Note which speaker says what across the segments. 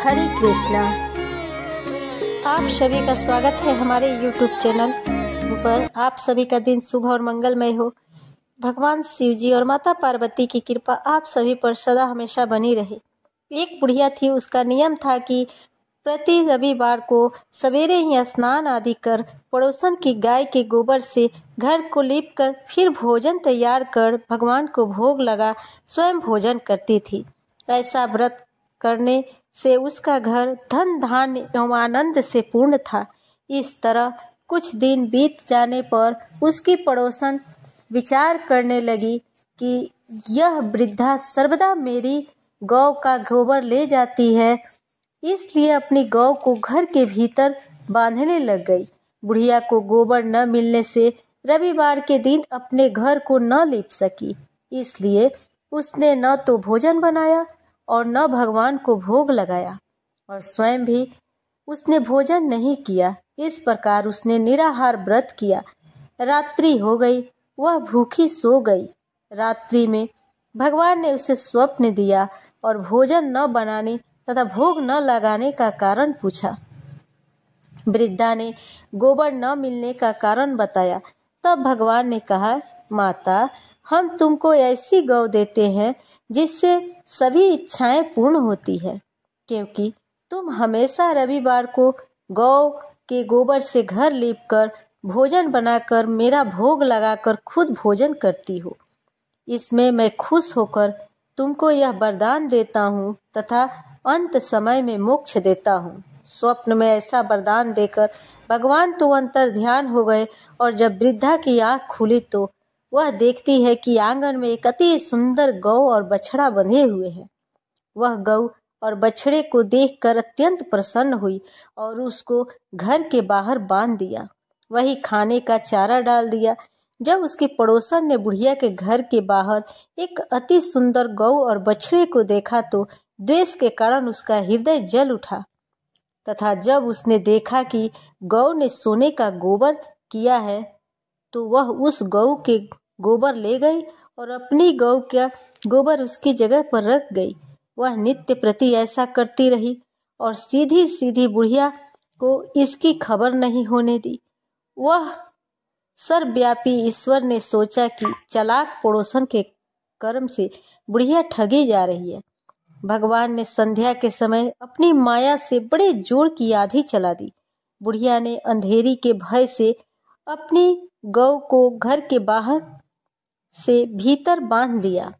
Speaker 1: हरे कृष्णा। आप सभी का स्वागत है हमारे YouTube चैनल पर। आप सभी का दिन शुभ और मंगलमय हो। भगवान शिव जी और माता पार्वती की कृपा आप सभी पर सदा हमेशा बनी रहे। एक बुढ़िया थी, उसका नियम था कि प्रति रविवार को सवेरे ही स्नान आदि कर पड़ोसन की गाय के गोबर से घर को लीप कर फिर भोजन तैयार कर भगवान को भोग लगा स्वयं भोजन करती थी। ऐसा व्रत करने से उसका घर धन धान्य एवं आनंद से पूर्ण था। इस तरह कुछ दिन बीत जाने पर उसकी पड़ोसन विचार करने लगी कि यह वृद्धा सर्वदा मेरी गौ का गोबर ले जाती है, इसलिए अपनी गौ को घर के भीतर बांधने लग गई। बुढ़िया को गोबर न मिलने से रविवार के दिन अपने घर को न लीप सकी, इसलिए उसने न तो भोजन बनाया और न भगवान को भोग लगाया और स्वयं भी उसने भोजन नहीं किया। इस प्रकार उसने निराहार व्रत किया। रात्रि हो गई, वह भूखी सो गई। रात्रि में भगवान ने उसे स्वप्न दिया और भोजन न बनाने तथा भोग न लगाने का कारण पूछा। वृद्धा ने गोबर न मिलने का कारण बताया। तब भगवान ने कहा, माता, हम तुमको ऐसी गौ देते हैं जिससे सभी इच्छाएं पूर्ण होती है, क्योंकि तुम हमेशा रविवार को गौ के गोबर से घर लीपकर भोजन बनाकर मेरा भोग लगाकर खुद भोजन करती हो। इसमें मैं खुश होकर तुमको यह वरदान देता हूँ तथा अंत समय में मोक्ष देता हूँ। स्वप्न में ऐसा वरदान देकर भगवान तो अंतर ध्यान हो गए और जब वृद्धा की आंख खुली तो वह देखती है कि आंगन में एक अति सुंदर गौ और बछड़ा बंधे हुए हैं। वह गौ और बछड़े को देखकर अत्यंत प्रसन्न हुई और उसको घर के बाहर बांध दिया। वही खाने का चारा डाल दिया। जब उसके पड़ोसन ने बुढ़िया के घर के बाहर एक अति सुंदर गौ और बछड़े को देखा तो द्वेष के कारण उसका हृदय जल उठा तथा जब उसने देखा कि गौ ने सोने का गोबर किया है तो वह उस गौ के गोबर ले गई और अपनी गौ का गोबर उसकी जगह पर रख गई। वह नित्य प्रति ऐसा करती रही और सीधी सीधी बुढ़िया को इसकी खबर नहीं होने दी। वह सर्वव्यापी ईश्वर ने सोचा कि चालाक पड़ोसन के कर्म से बुढ़िया ठगी जा रही है। भगवान ने संध्या के समय अपनी माया से बड़े जोर की आंधी चला दी। बुढ़िया ने अंधेरी के भय से अपनी गौ को घर के बाहर से भीतर बांध लिया।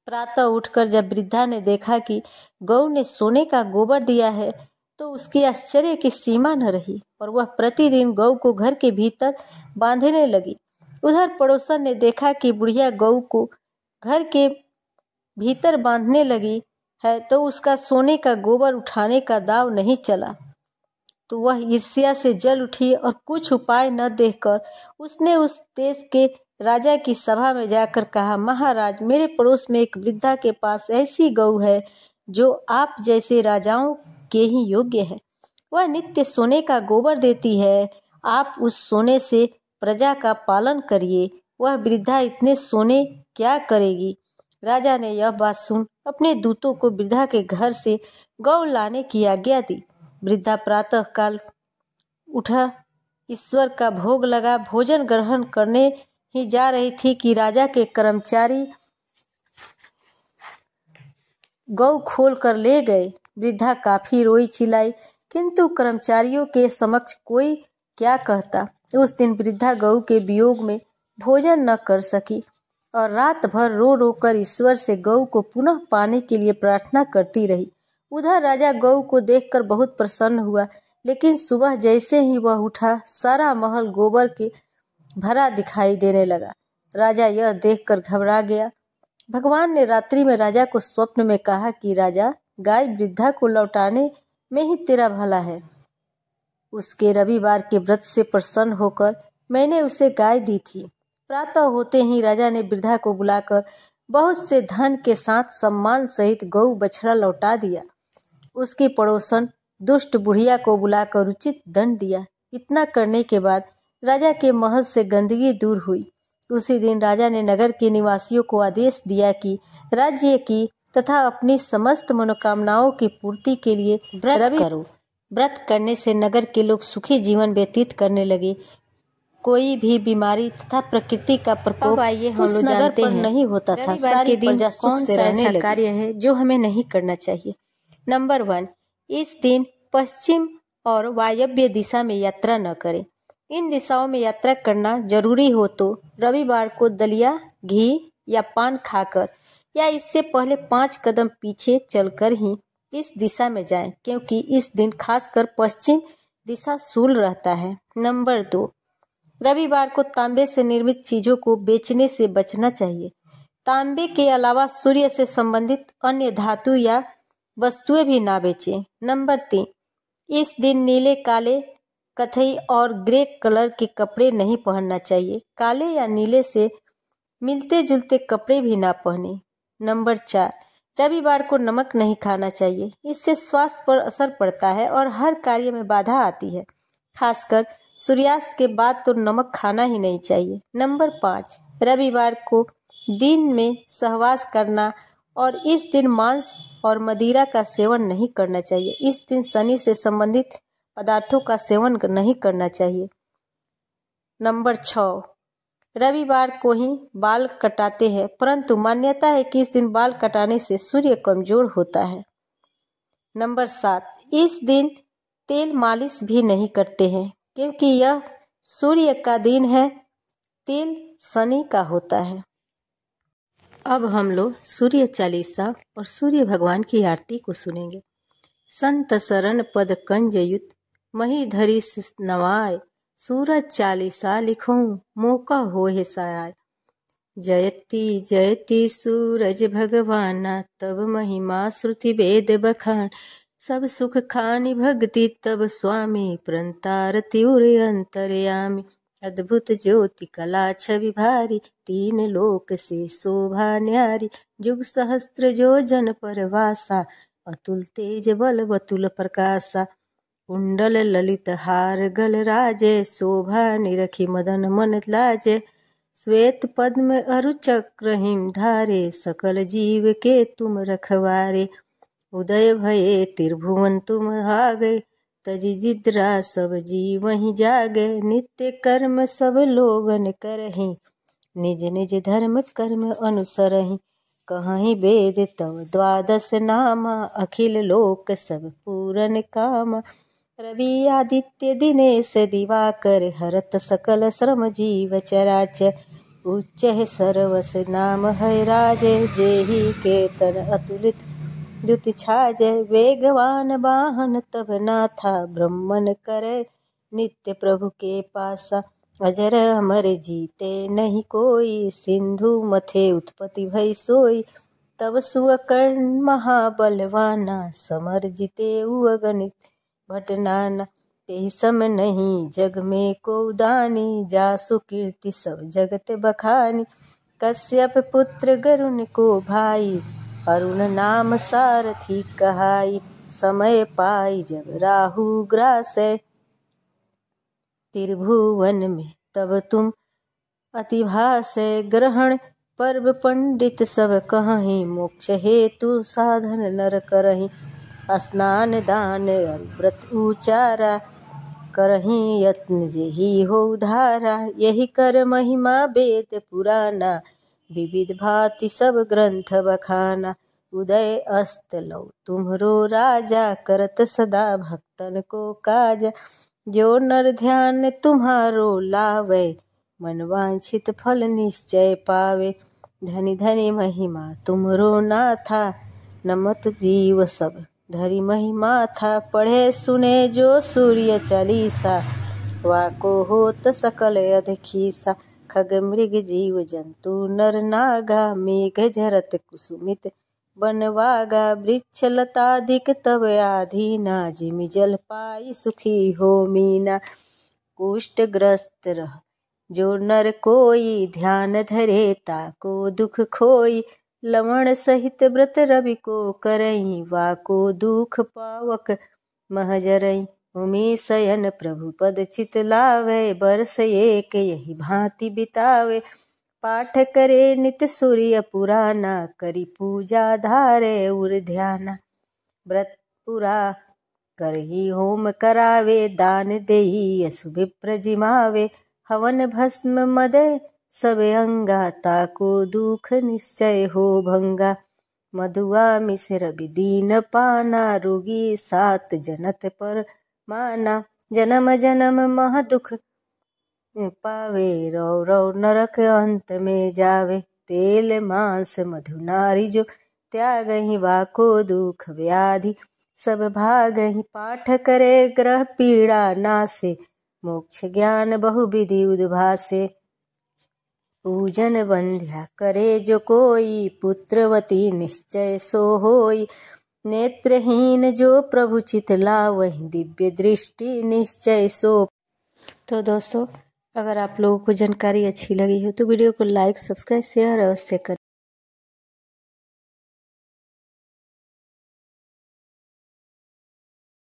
Speaker 1: प्रातः उठकर जब वृद्धा ने देखा कि गौ ने सोने का गोबर दिया है तो उसकी आश्चर्य की सीमा न रही और वह प्रतिदिन गौ को घर के भीतर बांधने लगी। उधर पड़ोसन ने देखा कि बुढ़िया गौ को घर के भीतर बांधने लगी है तो उसका सोने का गोबर उठाने का दाव नहीं चला, तो वह ईर्ष्या से जल उठी और कुछ उपाय न देखकर उसने उस देश के राजा की सभा में जाकर कहा, महाराज, मेरे पड़ोस में एक वृद्धा के पास ऐसी गौ है जो आप जैसे राजाओं के ही योग्य है। वह नित्य सोने का गोबर देती है। आप उस सोने से प्रजा का पालन करिए। वह वृद्धा इतने सोने क्या करेगी। राजा ने यह बात सुन अपने दूतों को वृद्धा के घर से गौ लाने की आज्ञा दी। वृद्धा प्रातः काल उठा, ईश्वर का भोग लगा, भोजन ग्रहण करने ही जा रही थी कि राजा के कर्मचारी गौ खोल कर ले गए। वृद्धा काफी रोई चिल्लाई, किंतु कर्मचारियों के समक्ष कोई क्या कहता। उस दिन वृद्धा गौ के वियोग में भोजन न कर सकी और रात भर रो रो कर ईश्वर से गौ को पुनः पाने के लिए प्रार्थना करती रही। उधर राजा गौ को देखकर बहुत प्रसन्न हुआ, लेकिन सुबह जैसे ही वह उठा सारा महल गोबर के भरा दिखाई देने लगा। राजा यह देखकर घबरा गया। भगवान ने रात्रि में राजा को स्वप्न में कहा कि राजा, गाय वृद्धा को लौटाने में ही तेरा भला है। उसके रविवार के व्रत से प्रसन्न होकर मैंने उसे गाय दी थी। प्रातः होते ही राजा ने वृद्धा को बुलाकर बहुत से धन के साथ सम्मान सहित गौ बछड़ा लौटा दिया। उसकी पड़ोसन दुष्ट बुढ़िया को बुलाकर उचित दंड दिया। इतना करने के बाद राजा के महल से गंदगी दूर हुई। उसी दिन राजा ने नगर के निवासियों को आदेश दिया कि राज्य की तथा अपनी समस्त मनोकामनाओं की पूर्ति के लिए व्रत करो। व्रत करने से नगर के लोग सुखी जीवन व्यतीत करने लगे। कोई भी बीमारी तथा प्रकृति का प्रकोप आइए हम लोग जानते हैं नहीं होता था। सारी प्रजा सुख से रहने लगी। कार्य है जो हमें नहीं करना चाहिए। नंबर 1, इस दिन पश्चिम और वायव्य दिशा में यात्रा न करें। इन दिशाओं में यात्रा करना जरूरी हो तो रविवार को दलिया, घी या पान खाकर या इससे पहले 5 कदम पीछे चलकर ही इस दिशा में जाएं, क्योंकि इस दिन खासकर पश्चिम दिशा शूल रहता है। नंबर 2, रविवार को तांबे से निर्मित चीजों को बेचने से बचना चाहिए। तांबे के अलावा सूर्य से संबंधित अन्य धातु या वस्तुएं भी ना बेचें। नंबर 3, इस दिन नीले, काले, कथई और ग्रे कलर के कपड़े नहीं पहनना चाहिए। काले या नीले से मिलते जुलते कपड़े भी ना पहने। नंबर 4, रविवार को नमक नहीं खाना चाहिए। इससे स्वास्थ्य पर असर पड़ता है और हर कार्य में बाधा आती है। खासकर सूर्यास्त के बाद तो नमक खाना ही नहीं चाहिए। नंबर 5, रविवार को दिन में सहवास करना और इस दिन मांस और मदिरा का सेवन नहीं करना चाहिए। इस दिन शनि से संबंधित पदार्थों का सेवन नहीं करना चाहिए। नंबर 6, रविवार को ही बाल कटाते हैं, परंतु मान्यता है कि इस दिन बाल कटाने से सूर्य कमजोर होता है। नंबर 7, इस दिन तेल मालिश भी नहीं करते हैं, क्योंकि यह सूर्य का दिन है। तेल शनि का होता है। अब हम लोग सूर्य चालीसा और सूर्य भगवान की आरती को सुनेंगे। संत शरण पद कंजयुत मही धरी नवाय, सूरज चालीसा लिखूं मौका हो है साय। जयति जयति सूरज भगवाना, तब महिमा श्रुति वेद बखान। सब सुख खानी भक्ति तब स्वामी, प्रंतारति उर अंतर्यामी। अद्भुत ज्योति कला छवि भारी, 3 लोक से शोभा न्यारी। जुग सहस्त्र जो जन परवासा, अतुल तेज बल बतुल प्रकाशा। कुंडल ललित हार गल राजे, शोभा निरखी मदन मन लाजे। श्वेत पद्म अरु चक्र हिम धारे, सकल जीव के तुम रखवारे। उदय भये त्रिभुवन तुम आगे, तजी जिद्रा सब जीव वहीं जागे। नित्य कर्म सब लोगन करहीं, निज निज धर्म कर्म अनुसरहीं। कहीं वेद तव 12 नामा, अखिल लोक सब पूरन कामा। रवि आदित्य दिनेश दिवाकर, हरत सकल श्रम जीव चराचर। उच्च है सर्वस नाम है राजे, जेहि कीर्तन अतुलित द्युति छाजय। वेगवान वाहन तब नाथा, ब्रह्मन करे नित्य प्रभु के पासा। अजर अमर जीते नहीं कोई, सिंधु मथे उत्पत्ति भई सोई। तब सुअकर्ण महाबलवाना, समर जीते अगणित भटनाना। तेहि सम नहीं जग में को दानी, जासु कीर्ति सब जगत बखानी। कश्यप पुत्र गरुण को भाई, अरुण नाम सारथी कहाई। समय पाई जब राहु ग्रासै, त्रिभुवन में तब तुम अतिभासै। ग्रहण पर्व पंडित सब कहीं, मोक्ष हेतु साधन नर करहीं। स्नान दान और व्रत उचारा, करहीं यत्न जेहि हो उधारा। यही कर महिमा वेद पुराना, विविध भांति सब ग्रंथ बखाना। उदय अस्त लो तुम्हरो राजा, करत सदा भक्तन को काजा। जो नर ध्यान तुम्हारो लावे, मन वांछित फल निश्चय पावे। धनी धनी महिमा तुमरो नाथा, नमत जीव सब धरी महिमा था। पढ़े सुने जो सूर्य चालीसा, वाको होत सकल अधखीसा। खग मृग जीव जंतु नर नागा, मेघ झरत कुसुमित बनवागा। वृक्ष लतादिक तब आधीना, जिमि जल पाई सुखी हो मीना। कुष्ठ ग्रस्त रह जो नर कोई, ध्यान धरे ताको दुख खोई। लवण सहित व्रत रवि को करहीं, वाको दुख पावक महजरहीं। उमे शयन प्रभु पद चित लावे, बरस एक यही भांति बितावे। पाठ करे नित्य सूर्य पुराना, करी पूजा धारे उर ध्याना। व्रत पूरा करही होम करावे, दान देही यसु विप्र जिमावे। हवन भस्म मदे सबे अंगा, ताको दुख निश्चय हो भंगा। मधुआ मिश्र विदीन पाना, रोगी सात जनत पर माना। जन्म जन्म मह दुख पावे, रौ रौ नरक अंत में जावे। तेल मांस मधु नारी जो, त्यागहि वाको दुख व्याधि। सब भागहि पाठ करे, ग्रह पीड़ा नासे। मोक्ष ज्ञान बहुविधि उद्भासे। पूजन बंध्या करे जो कोई, पुत्रवती निश्चय सो होई। नेत्रहीन जो प्रभु चित लावहि, दिव्य दृष्टि निश्चय सो। तो दोस्तों, अगर आप लोगों को जानकारी अच्छी लगी हो तो वीडियो को लाइक, सब्सक्राइब, शेयर अवश्य करें।